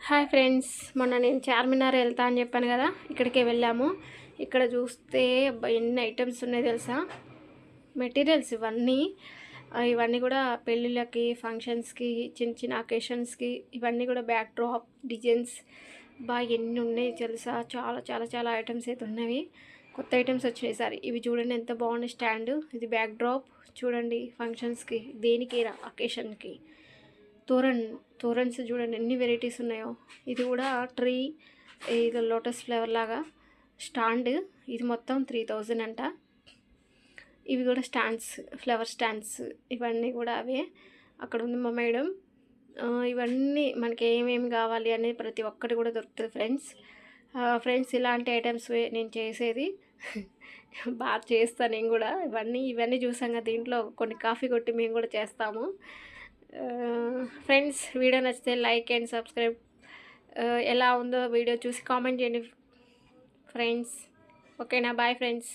Hi friends, మొన్న నేను చార్మినార్ వెళ్తా అని చెప్పాను కదా, ఇక్కడికే వెళ్ళాము. ఇక్కడ చూస్తే ఎన్ని ఐటమ్స్ ఉన్నాయి తెలుసా. మెటీరియల్స్ ఇవన్నీ కూడా పెళ్ళిళ్ళకి, ఫంక్షన్స్కి, చిన్న చిన్న అకేషన్స్కి ఇవన్నీ కూడా బ్యాక్ డ్రాప్ డిజైన్స్ ఎన్ని ఉన్నాయి తెలుసా. చాలా చాలా చాలా ఐటమ్స్ అయితే ఉన్నవి. కొత్త ఐటమ్స్ వచ్చినాయి సార్. ఇవి చూడండి ఎంత బాగున్నాయి. స్టాండ్, ఇది బ్యాక్ డ్రాప్ చూడండి. ఫంక్షన్స్కి, దేనికి అకేషన్కి. తోరన్స్ చూడండి ఎన్ని వెరైటీస్ ఉన్నాయో. ఇది కూడా ట్రీ, ఇది లోటస్ ఫ్లేవర్ లాగా స్టాండ్. ఇది మొత్తం 3000 అంట. ఇవి కూడా స్టాండ్స్, ఫ్లవర్ స్టాండ్స్. ఇవన్నీ కూడా అవే. అక్కడ ఉంది మా మేడం. ఇవన్నీ మనకి ఏమేమి కావాలి అనేది ప్రతి ఒక్కటి కూడా దొరుకుతుంది ఫ్రెండ్స్. ఇలాంటి ఐటమ్స్ నేను చేసేది బాగా చేస్తాను నేను కూడా. ఇవన్నీ చూసాం కదా, దీంట్లో కొన్ని కాఫీ కొట్టి మేము కూడా చేస్తాము. ఫ్రెండ్స్, వీడియో నచ్చితే లైక్ అండ్ సబ్స్క్రైబ్. ఎలా ఉందో వీడియో చూసి కామెంట్ చేయండి ఫ్రెండ్స్. ఓకేనా? Bye friends.